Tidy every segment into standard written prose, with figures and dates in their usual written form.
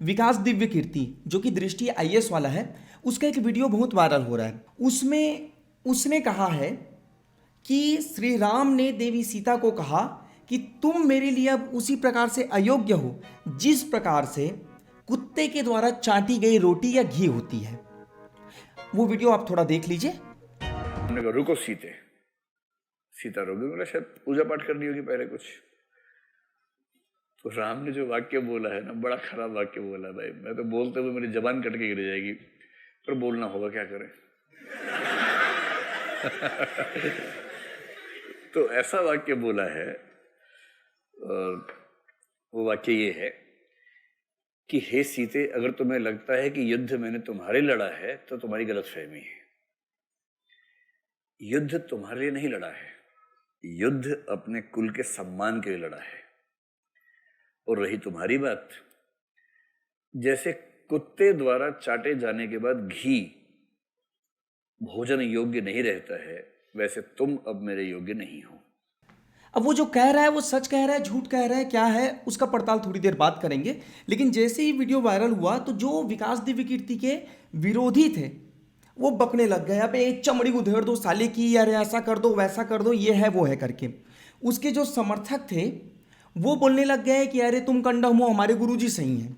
विकास दिव्य कीर्ति जो कि दृष्टि आईएएस वाला है, उसका एक वीडियो बहुत वायरल हो रहा है। उसमें उसने कहा है कि श्री राम ने देवी सीता को कहा कि तुम मेरे लिए अब उसी प्रकार से अयोग्य हो जिस प्रकार से कुत्ते के द्वारा चाटी गई रोटी या घी होती है। वो वीडियो आप थोड़ा देख लीजिए। हमने कहा रुको सीता रोगी, बोला शायद पूजा पाठ करनी होगी पहले कुछ। तो राम ने जो वाक्य बोला है ना, बड़ा खराब वाक्य बोला भाई। मैं तो बोलते हुए मेरी जबान कट के गिर जाएगी, पर बोलना होगा, क्या करें। तो ऐसा वाक्य बोला है, और वो वाक्य ये है कि हे सीते, अगर तुम्हें लगता है कि युद्ध मैंने तुम्हारे लड़ा है तो तुम्हारी गलतफहमी है। युद्ध तुम्हारे लिए नहीं लड़ा है, युद्ध अपने कुल के सम्मान के लिए लड़ा है। और रही तुम्हारी बात, जैसे कुत्ते द्वारा चाटे जाने के बाद घी भोजन योग्य नहीं रहता है, वैसे तुम अब मेरे योग्य नहीं हो। अब वो जो कह रहा है वो सच कह रहा है, झूठ कह रहा है, क्या है उसका पड़ताल थोड़ी देर बाद करेंगे। लेकिन जैसे ही वीडियो वायरल हुआ तो जो विकास दिव्य कीर्ति के विरोधी थे वो बकने लग गए, अबे चमड़ी उधेड़ दो साले की, यार ऐसा कर दो वैसा कर दो, ये है वो है करके। उसके जो समर्थक थे वो बोलने लग गए कि अरे तुम कंडम हो, हमारे गुरुजी सही हैं।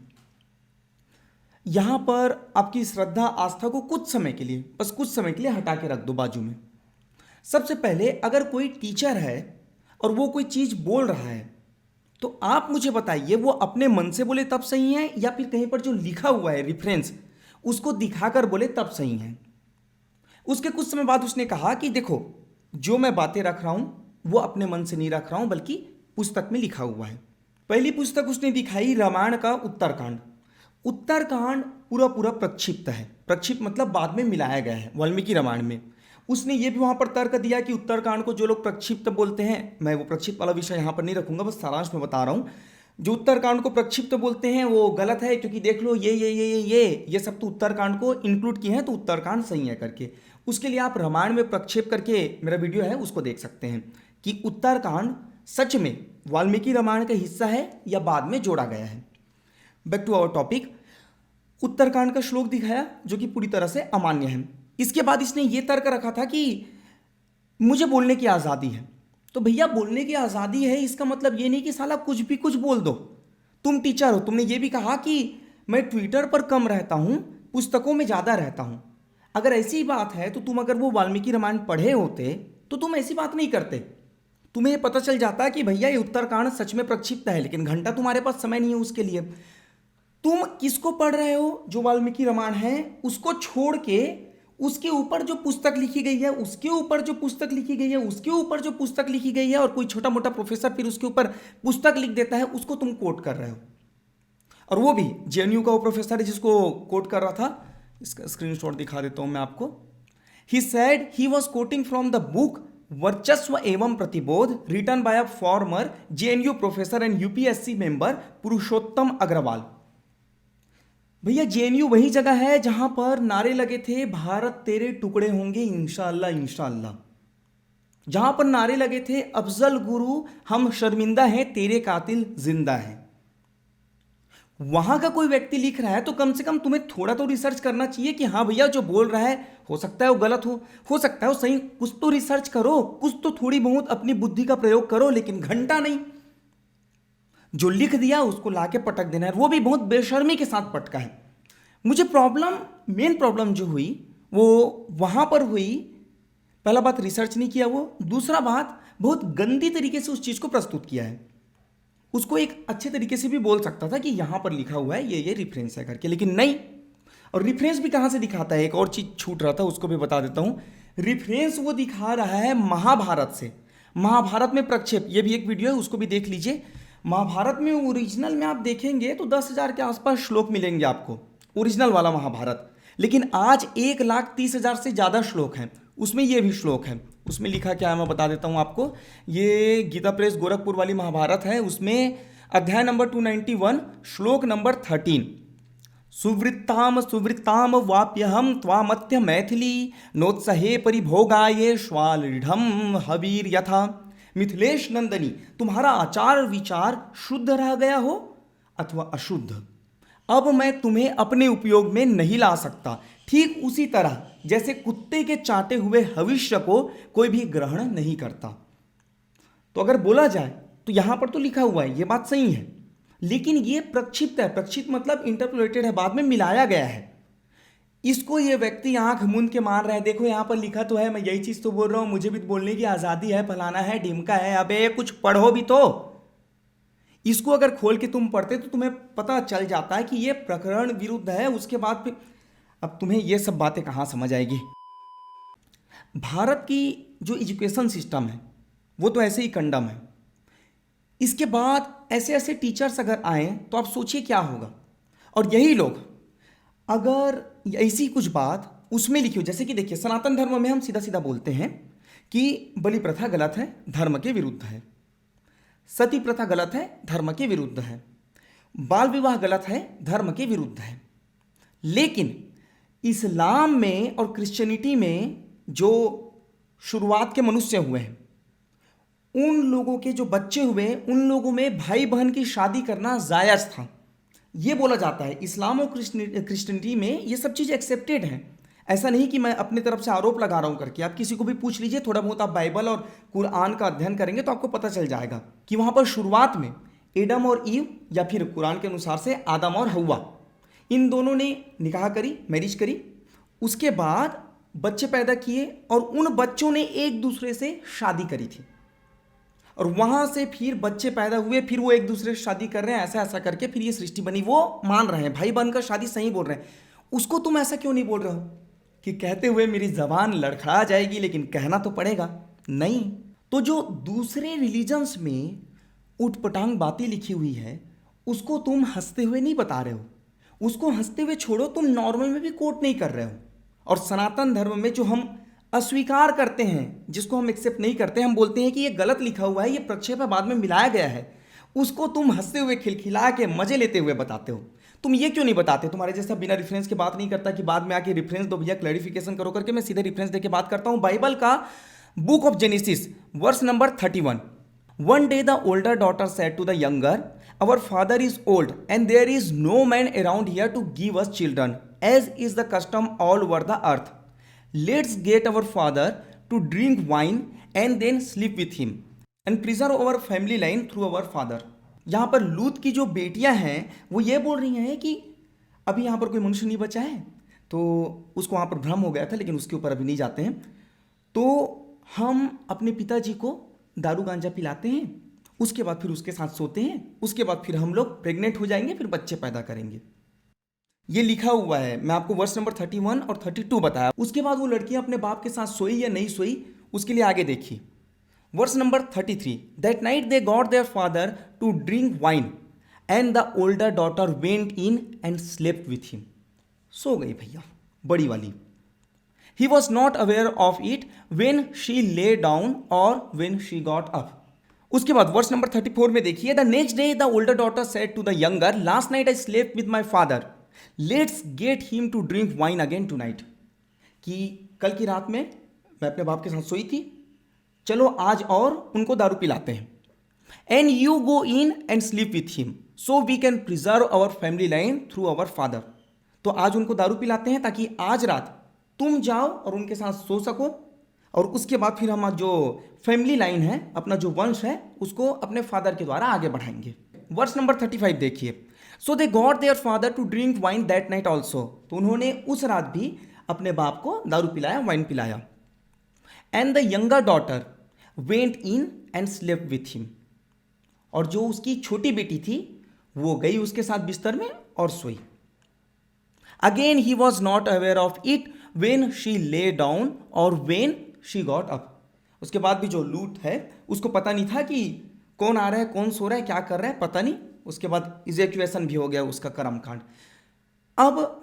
यहां पर आपकी श्रद्धा आस्था को कुछ समय के लिए, बस कुछ समय के लिए हटा के रख दो बाजू में। सबसे पहले अगर कोई टीचर है और वो कोई चीज बोल रहा है तो आप मुझे बताइए वो अपने मन से बोले तब सही है या फिर कहीं पर जो लिखा हुआ है रेफरेंस उसको दिखाकर बोले तब सही है। उसके कुछ समय बाद उसने कहा कि देखो जो मैं बातें रख रहा हूं वो अपने मन से नहीं रख रहा हूं बल्कि पुस्तक में लिखा हुआ है। पहली पुस्तक उसने दिखाई रामायण का उत्तरकांड। उत्तरकांड पूरा पूरा प्रक्षिप्त है, प्रक्षिप्त मतलब बाद में मिलाया गया है वाल्मीकि रामायण में। उसने ये भी वहां पर तर्क दिया कि उत्तरकांड को जो लोग प्रक्षिप्त बोलते हैं, मैं वो प्रक्षिप्त वाला विषय यहां पर नहीं रखूंगा, बस सारांश में बता रहा हूं। जो उत्तरकांड को प्रक्षिप्त बोलते हैं वो गलत है, क्योंकि देख लो ये सब तो उत्तरकांड को इंक्लूड किए हैं तो उत्तरकांड सही है करके। उसके लिए आप रामायण में प्रक्षेप करके मेरा वीडियो है उसको देख सकते हैं कि उत्तरकांड सच में वाल्मीकि रामायण का हिस्सा है या बाद में जोड़ा गया है। Back to our topic. Uttarakanda का श्लोक दिखाया जो कि पूरी तरह से अमान्य है। इसके बाद इसने ये तर्क रखा था कि मुझे बोलने की आज़ादी है। तो भैया बोलने की आज़ादी है इसका मतलब ये नहीं कि साला कुछ भी कुछ बोल दो। तुम टीचर हो, तुमने ये भी कहा कि मैं ट्विटर पर कम रहता हूं, पुस्तकों में ज़्यादा रहता हूं। अगर ऐसी बात है तो तुम अगर वो वाल्मीकि रामायण पढ़े होते तो तुम ऐसी बात नहीं करते। तुम्हें पता चल जाता कि भैया ये उत्तरकांड सच में प्रक्षिप्त है, लेकिन घंटा तुम्हारे पास समय नहीं है उसके लिए। तुम किसको पढ़ रहे हो? जो वाल्मीकि रामायण है उसको छोड़ के उसके ऊपर जो पुस्तक लिखी गई है, उसके ऊपर जो पुस्तक लिखी गई है, उसके ऊपर जो पुस्तक लिखी गई है, और कोई छोटा मोटा प्रोफेसर फिर उसके ऊपर पुस्तक लिख देता है, उसको तुम कोट कर रहे हो। और वो भी जेएनयू का वो प्रोफेसर है जिसको कोट कर रहा था। इसका स्क्रीनशॉट दिखा देता हूं मैं आपको। He said he was quoting from the book Varchasva evam Pratibodh written by a former JNU professor and UPSC member Purushottam Agrawal. भैया जेएनयू वही जगह है जहां पर नारे लगे थे भारत तेरे टुकड़े होंगे इंशाअल्लाह इंशाअल्लाह, जहां पर नारे लगे थे अफजल गुरु हम शर्मिंदा हैं तेरे कातिल जिंदा हैं। वहां का कोई व्यक्ति लिख रहा है तो कम से कम तुम्हें थोड़ा तो रिसर्च करना चाहिए कि हाँ भैया जो बोल रहा है हो सकता है वो गलत हो सकता है वो सही। कुछ तो रिसर्च करो, कुछ तो थोड़ी बहुत अपनी बुद्धि का प्रयोग करो, लेकिन घंटा नहीं। जो लिख दिया उसको लाके पटक देना है, वो भी बहुत बेशर्मी के साथ पटका है। मुझे मेन प्रॉब्लम जो हुई वो वहां पर हुई। पहला बात रिसर्च नहीं किया वो, दूसरा बात बहुत गंदी तरीके से उस चीज को प्रस्तुत किया है। उसको एक अच्छे तरीके से भी बोल सकता था कि यहां पर लिखा हुआ है ये रेफरेंस है करके, लेकिन नहीं। और रेफरेंस भी कहां से दिखाता है, एक और चीज छूट रहा था उसको भी बता देता हूं। रेफरेंस वो दिखा रहा है महाभारत से, महाभारत में प्रक्षेप, ये भी एक वीडियो है उसको भी देख लीजिए। महाभारत में ओरिजिनल में आप देखेंगे तो 10,000 के आसपास श्लोक मिलेंगे आपको, ओरिजिनल वाला महाभारत। लेकिन आज 1,30,000 से ज़्यादा श्लोक हैं, उसमें ये भी श्लोक है। उसमें लिखा क्या है मैं बता देता हूँ आपको। ये गीता प्रेस गोरखपुर वाली महाभारत है, उसमें अध्याय नंबर 291 श्लोक नंबर 13, सुवृत्ताम वाप्यहम त्वामत्य मैथिली नोत्सहे परिभोगाये श्वालृढ़ हवीर यथा। मिथिलेश नंदनी, तुम्हारा आचार विचार शुद्ध रह गया हो अथवा अशुद्ध, अब मैं तुम्हें अपने उपयोग में नहीं ला सकता। ठीक उसी तरह जैसे कुत्ते के चाटे हुए हविष्य को कोई भी ग्रहण नहीं करता। तो अगर बोला जाए तो यहां पर तो लिखा हुआ है, ये बात सही है, लेकिन ये प्रक्षिप्त है। प्रक्षिप्त मतलब इंटरपोलेटेड है, बाद में मिलाया गया है। इसको ये व्यक्ति आंख मूंद के मान रहा है, देखो यहाँ पर लिखा तो है, मैं यही चीज तो बोल रहा हूं, मुझे भी बोलने की आजादी है, फलाना है, ढिमका है। अबे कुछ पढ़ो भी तो। इसको अगर खोल के तुम पढ़ते तो तुम्हें पता चल जाता है कि ये प्रकरण विरुद्ध है। उसके बाद फिर अब तुम्हें ये सब बातें कहाँ समझ आएगी। भारत की जो एजुकेशन सिस्टम है वो तो ऐसे ही कंडम है। इसके बाद ऐसे ऐसे टीचर्स अगर आए तो आप सोचिए क्या होगा। और यही लोग अगर ऐसी कुछ बात उसमें लिखी हो, जैसे कि देखिए सनातन धर्म में हम सीधा सीधा बोलते हैं कि बलि प्रथा गलत है, धर्म के विरुद्ध है। सती प्रथा गलत है, धर्म के विरुद्ध है। बाल विवाह गलत है, धर्म के विरुद्ध है। लेकिन इस्लाम में और क्रिश्चियनिटी में जो शुरुआत के मनुष्य हुए हैं, उन लोगों के जो बच्चे हुए, उन लोगों में भाई बहन की शादी करना जायज़ था, ये बोला जाता है। इस्लाम और क्रिश्चियनिटी में ये सब चीज़ एक्सेप्टेड है। ऐसा नहीं कि मैं अपने तरफ से आरोप लगा रहा हूँ करके। आप किसी को भी पूछ लीजिए, थोड़ा बहुत आप बाइबल और कुरान का अध्ययन करेंगे तो आपको पता चल जाएगा कि वहाँ पर शुरुआत में एडम और ईव, या फिर कुरान के अनुसार से आदम और हव्वा, इन दोनों ने निकाह करी, मैरिज करी। उसके बाद बच्चे पैदा किए और उन बच्चों ने एक दूसरे से शादी करी थी, और वहां से फिर बच्चे पैदा हुए, फिर वो एक दूसरे से शादी कर रहे हैं, ऐसा ऐसा करके फिर ये सृष्टि बनी। वो मान रहे हैं भाई बहन का शादी सही बोल रहे हैं। उसको तुम ऐसा क्यों नहीं बोल रहे हो कि कहते हुए मेरी जबान लड़खड़ा जाएगी, लेकिन कहना तो पड़ेगा नहीं। तो जो दूसरे रिलीजन्स में उटपटांग बातें लिखी हुई है उसको तुम हंसते हुए नहीं बता रहे हो, उसको हंसते हुए छोड़ो, तुम नॉर्मल में भी कोट नहीं कर रहे हो। और सनातन धर्म में जो हम अस्वीकार करते हैं, जिसको हम एक्सेप्ट नहीं करते, हम बोलते हैं कि ये गलत लिखा हुआ है, ये प्रक्षेप है, बाद में मिलाया गया है, उसको तुम हंसते हुए खिलखिला के मजे लेते हुए बताते हो। तुम ये क्यों नहीं बताते? तुम्हारे जैसा बिना रेफरेंस के बात नहीं करता कि बाद में आके रेफरेंस दो भैया, क्लैरिफिकेशन करो करके। मैं सीधे रेफरेंस देके बात करता हूं। बाइबल का book of Genesis verse number 31। One day the older daughter said to the younger, our father is old and there is no man around here to give us children, as is the custom all over the earth. Let's get our father to drink wine and then sleep with him and preserve our family line through our father. यहाँ पर लूत की जो बेटियां हैं वो ये बोल रही हैं कि अभी यहाँ पर कोई मनुष्य नहीं बचा है, तो उसको वहाँ पर भ्रम हो गया था, लेकिन उसके ऊपर अभी नहीं जाते हैं। तो हम अपने पिताजी को दारू गांजा पिलाते हैं, उसके बाद फिर उसके साथ सोते हैं, उसके बाद फिर हम लोग प्रेग्नेंट हो जाएंगे, फिर बच्चे पैदा करेंगे। ये लिखा हुआ है। मैं आपको वर्स नंबर 31 और 32 बताया। उसके बाद वो लड़कियां अपने बाप के साथ सोई या नहीं सोई, उसके लिए आगे देखिए। Verse number 33, that night they got their father to drink wine and the older daughter went in and slept with him. सो गई भैया बड़ी वाली। He was not aware of it when she lay down और when she got up. उसके बाद verse number 34 में देखिए, the next day the older daughter said to the younger, last night I slept with my father, let's get him to drink wine again tonight. कि कल की रात में मैं अपने बाप के साथ सोई थी, चलो आज और उनको दारू पिलाते हैं। And you go in and sleep with him so we can preserve our family line through our father. तो आज उनको दारू पिलाते हैं ताकि आज रात तुम जाओ और उनके साथ सो सको, और उसके बाद फिर हम जो फैमिली लाइन है, अपना जो वंश है, उसको अपने फादर के द्वारा आगे बढ़ाएंगे। वर्स नंबर 35 देखिए, so they got their father to drink wine that night also. तो उन्होंने उस रात भी अपने बाप को दारू पिलाया, वाइन पिलाया। And the younger daughter went in and slept with him. और जो उसकी छोटी बेटी थी वो गई उसके साथ बिस्तर में और सोई। Again he was not aware of it when she lay down और वेन शी गॉट अप। उसके बाद भी जो लूट है उसको पता नहीं था कि कौन आ रहा है, कौन सो रहा है, क्या कर रहा है, पता नहीं। उसके बाद इजैक्यूएशन भी हो गया उसका कर्मकांड। अब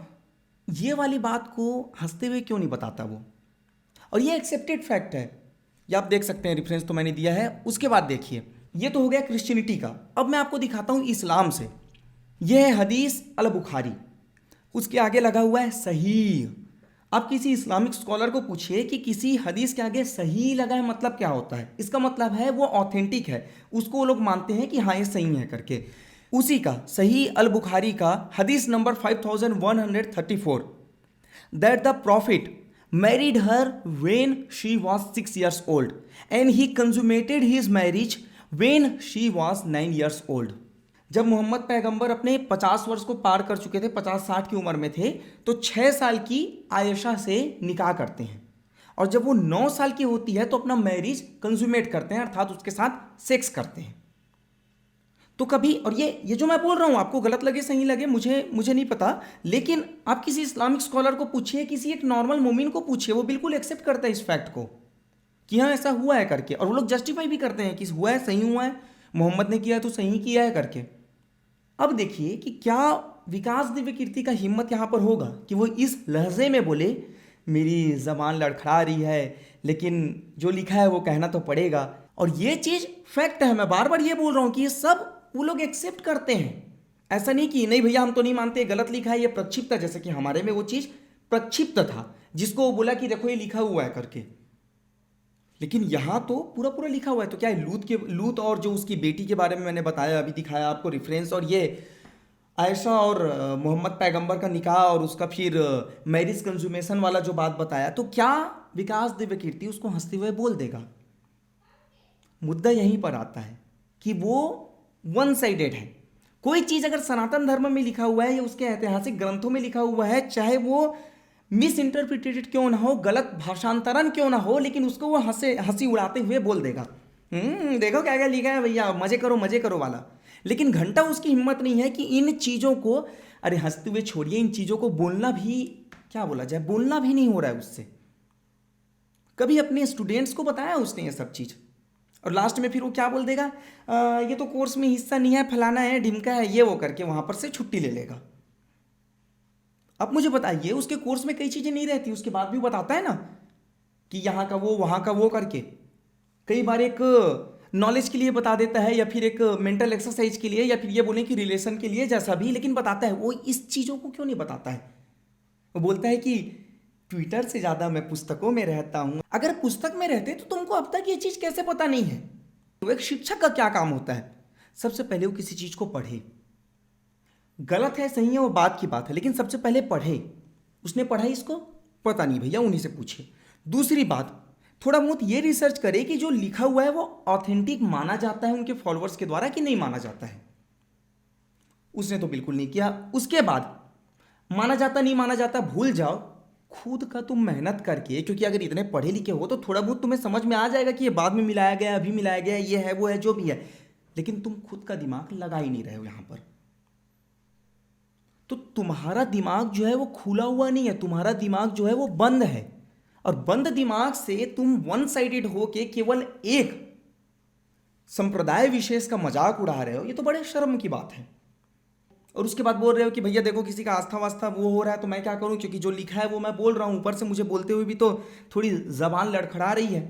ये वाली बात को हंसते हुए क्यों नहीं बताता वो? और ये एक्सेप्टेड फैक्ट है, ये आप देख सकते हैं, रेफरेंस तो मैंने दिया है। उसके बाद देखिए, ये तो हो गया क्रिश्चियनिटी का। अब मैं आपको दिखाता हूँ इस्लाम से। यह है हदीस अल बुखारी, उसके आगे लगा हुआ है सही। आप किसी इस्लामिक स्कॉलर को पूछिए कि किसी हदीस के आगे सही लगा है मतलब क्या होता है। इसका मतलब है वो ऑथेंटिक है, उसको वो लोग मानते हैं कि हाँ ये सही है करके। उसी का सही अल बुखारी का हदीस number 5134, that the prophet married her when she was 6 years old and he consummated his marriage when she was 9 years old. जब मोहम्मद पैगंबर अपने 50 वर्ष को पार कर चुके थे, 50-60 की उम्र में थे, तो 6 साल की आयशा से निकाह करते हैं, और जब वो 9 साल की होती है तो अपना मैरिज कंज्यूमेट करते हैं, अर्थात उसके साथ सेक्स करते हैं। तो कभी, और ये जो मैं बोल रहा हूँ आपको गलत लगे सही लगे मुझे नहीं पता, लेकिन आप किसी इस्लामिक स्कॉलर को पूछिए, किसी एक नॉर्मल मोमिन को पूछिए, वो बिल्कुल एक्सेप्ट करता है इस फैक्ट को कि हाँ ऐसा हुआ है करके, और वो लोग जस्टिफाई भी करते हैं कि हुआ है, सही हुआ है, मोहम्मद ने किया है तो सही किया है करके। अब देखिए कि क्या विकास दिव्य कीर्ति का हिम्मत यहाँ पर होगा कि वो इस लहजे में बोले मेरी ज़बान लड़खड़ा रही है, लेकिन जो लिखा है वो कहना तो पड़ेगा। और ये चीज़ फैक्ट है, मैं बार बार ये बोल रहा हूँ कि ये सब वो लोग एक्सेप्ट करते हैं। ऐसा नहीं कि नहीं भैया हम तो नहीं मानते, गलत लिखा है, ये प्रक्षिप्त है, जैसे कि हमारे में वो चीज़ प्रक्षिप्त था जिसको वो बोला कि देखो ये लिखा हुआ है करके, लेकिन यहाँ तो पूरा पूरा लिखा हुआ है। तो क्या है, लूत और जो उसकी बेटी के बारे में मैंने बताया, अभी दिखाया आपको रेफरेंस, और ये आयशा और मोहम्मद पैगंबर का निकाह और उसका फिर मैरिज कंज्यूमेशन वाला जो बात बताया, तो क्या विकास दिव्य कीर्ति उसको हंसते हुए बोल देगा? मुद्दा यहीं पर आता है कि वो वन साइडेड है। कोई चीज़ अगर सनातन धर्म में लिखा हुआ है या उसके ऐतिहासिक ग्रंथों में लिखा हुआ है, चाहे वो मिस इंटरप्रिटेटेड क्यों ना हो, गलत भाषांतरण क्यों ना हो, लेकिन उसको वो हंसी उड़ाते हुए बोल देगा, देखो क्या क्या लिखा है भैया, मजे करो वाला। लेकिन घंटा उसकी हिम्मत नहीं है कि इन चीज़ों को, अरे हंसते हुए छोड़िए, इन चीज़ों को बोलना भी, क्या बोला जाए, बोलना भी नहीं हो रहा है उससे। कभी अपने स्टूडेंट्स को बताया उसने ये सब चीज़, और लास्ट में फिर वो क्या बोल देगा, ये तो कोर्स में हिस्सा नहीं है, फलाना है, ढिमका है, ये वो करके वहाँ पर से छुट्टी ले लेगा। अब मुझे बताइए, उसके कोर्स में कई चीज़ें नहीं रहती, उसके बाद भी बताता है ना कि यहाँ का वो वहाँ का वो करके, कई बार एक नॉलेज के लिए बता देता है, या फिर एक मेंटल एक्सरसाइज के लिए, या फिर ये बोलें कि रिलेशन के लिए, जैसा भी, लेकिन बताता है। वो इस चीज़ों को क्यों नहीं बताता है? वो बोलता है कि ट्विटर से ज़्यादा मैं पुस्तकों में रहता हूँ। अगर पुस्तक में रहते तो तुमको अब तक ये चीज़ कैसे पता नहीं है? तो एक शिक्षक का क्या काम होता है? सबसे पहले वो किसी चीज़ को पढ़े, गलत है सही है वो बात की बात है, लेकिन सबसे पहले पढ़े। उसने पढ़ा इसको पता नहीं भैया, उन्हीं से पूछे। दूसरी बात, थोड़ा बहुत ये रिसर्च करे कि जो लिखा हुआ है वो ऑथेंटिक माना जाता है उनके फॉलोअर्स के द्वारा कि नहीं माना जाता है। उसने तो बिल्कुल नहीं किया। उसके बाद माना जाता नहीं माना जाता भूल जाओ, खुद का तुम मेहनत करके, क्योंकि अगर इतने पढ़े लिखे हो तो थोड़ा बहुत तुम्हें समझ में आ जाएगा कि ये बाद में मिलाया गया, अभी मिलाया गया, ये है वो है जो भी है, लेकिन तुम खुद का दिमाग लगा ही नहीं रहे हो यहाँ पर। तो तुम्हारा दिमाग जो है वो खुला हुआ नहीं है, तुम्हारा दिमाग जो है वो बंद है, और बंद दिमाग से तुम वन साइडेड हो के केवल एक संप्रदाय विशेष का मजाक उड़ा रहे हो, ये तो बड़े शर्म की बात है। और उसके बाद बोल रहे हो कि भैया देखो किसी का आस्था वास्था वो हो रहा है तो मैं क्या करूं, क्योंकि जो लिखा है वो मैं बोल रहा हूं, ऊपर से मुझे बोलते हुए भी तो थोड़ी जबान लड़खड़ा रही है।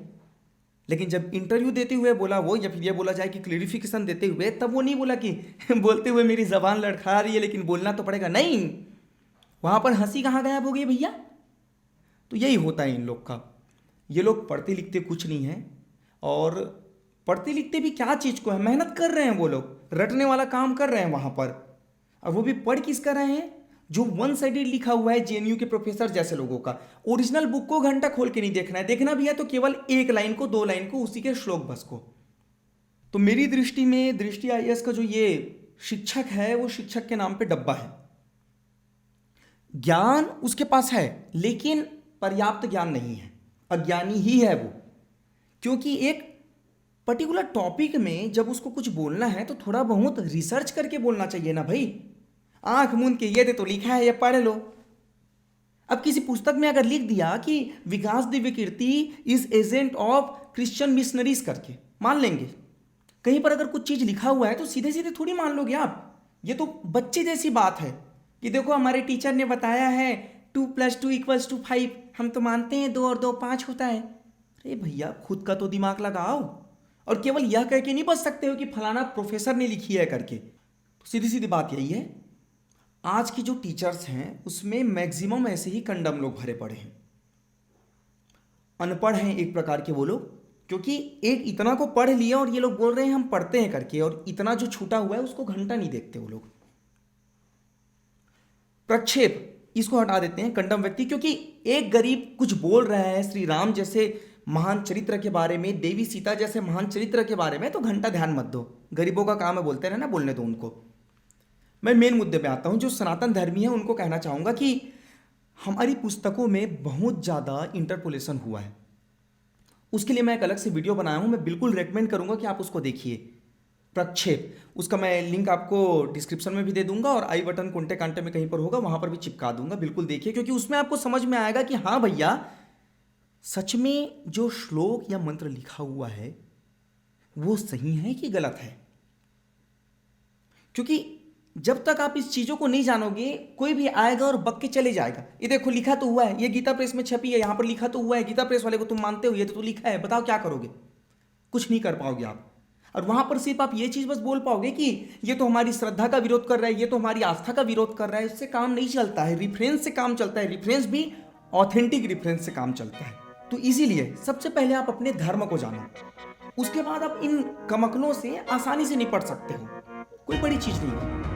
लेकिन जब इंटरव्यू देते हुए बोला वो, या फिर ये बोला जाए कि क्लेरिफिकेशन देते हुए, तब वो नहीं बोला कि बोलते हुए मेरी जबान लड़खड़ा रही है लेकिन बोलना तो पड़ेगा, नहीं, वहां पर हंसी कहाँ गायब हो गई भैया? तो यही होता है इन लोग का। ये लोग पढ़ते लिखते कुछ नहीं है, और पढ़ते लिखते भी क्या चीज़ को है, मेहनत कर रहे हैं वो लोग, रटने वाला काम कर रहे हैं वहाँ पर, और वो भी पढ़ किस कर रहे हैं? जो वन साइडेड लिखा हुआ है जेएनयू के प्रोफेसर जैसे लोगों का। ओरिजिनल बुक को घंटा खोल के नहीं देखना है, देखना भी है तो केवल एक लाइन को, दो लाइन को, उसी के श्लोक बस को। तो मेरी दृष्टि में दृष्टि आईएएस का जो ये शिक्षक है वो शिक्षक के नाम पे डब्बा है। ज्ञान उसके पास है लेकिन पर्याप्त ज्ञान नहीं है, अज्ञानी ही है वो। क्योंकि एक पर्टिकुलर टॉपिक में जब उसको कुछ बोलना है तो थोड़ा बहुत रिसर्च करके बोलना चाहिए ना भाई। आंख मूंद के ये दे तो लिखा है ये पढ़ लो। अब किसी पुस्तक में अगर लिख दिया कि Vikas Divya Kirti is agent of Christian missionaries करके, मान लेंगे। कहीं पर अगर कुछ चीज लिखा हुआ है तो सीधे सीधे थोड़ी मान लोगे आप। ये तो बच्चे जैसी बात है कि देखो हमारे टीचर ने बताया है 2 + 2 = 5, हम तो मानते हैं 2 और 2 5 होता है। अरे भैया खुद का तो दिमाग लगाओ, और केवल यह कह के नहीं बच सकते हो कि फलाना प्रोफेसर ने लिखी है करके। तो सीधी सीधी बात यही है, आज की जो टीचर्स हैं उसमें मैक्सिमम ऐसे ही कंडम लोग भरे पड़े हैं, अनपढ़ हैं एक प्रकार के वो लोग, क्योंकि एक इतना को पढ़ लिया और ये लोग बोल रहे हैं हम पढ़ते हैं करके, और इतना जो छूटा हुआ है उसको घंटा नहीं देखते वो लोग। प्रक्षेप इसको हटा देते हैं, कंडम व्यक्ति, क्योंकि एक गरीब कुछ बोल रहा है श्री राम जैसे महान चरित्र के बारे में, देवी सीता जैसे महान चरित्र के बारे में, तो घंटा ध्यान मत दो। गरीबों का काम है बोलते रहना, बोलने दो उनको। मैं मेन मुद्दे पे आता हूं। जो सनातन धर्मी है उनको कहना चाहूंगा कि हमारी पुस्तकों में बहुत ज़्यादा इंटरपोलेशन हुआ है। उसके लिए मैं एक अलग से वीडियो बनाया हूं, मैं बिल्कुल रेकमेंड करूंगा कि आप उसको देखिए। प्रक्षेप, उसका मैं लिंक आपको डिस्क्रिप्शन में भी दे दूंगा और आई बटन कोंटे कांटे में कहीं पर होगा वहां पर भी चिपका दूंगा। बिल्कुल देखिए, क्योंकि उसमें आपको समझ में आएगा कि हाँ भैया, सच में जो श्लोक या मंत्र लिखा हुआ है वो सही है कि गलत है। क्योंकि जब तक आप इस चीजों को नहीं जानोगे, कोई भी आएगा और बक के चले जाएगा। ये देखो लिखा तो हुआ है, ये गीता प्रेस में छपी है, यहां पर लिखा तो हुआ है, गीता प्रेस वाले को तुम मानते हो, ये तो लिखा है, बताओ क्या करोगे? कुछ नहीं कर पाओगे आप। और वहां पर सिर्फ आप ये चीज बस बोल पाओगे कि ये तो हमारी श्रद्धा का विरोध कर रहा है, ये तो हमारी आस्था का विरोध कर रहा है। इससे काम नहीं चलता है, रिफरेंस से काम चलता है, रिफरेंस भी ऑथेंटिक रिफरेंस से काम चलता है। तो इसीलिए सबसे पहले आप अपने धर्म को जानो, उसके बाद आप इन कमकलों से आसानी से निपट सकते हो। कोई बड़ी चीज नहीं है।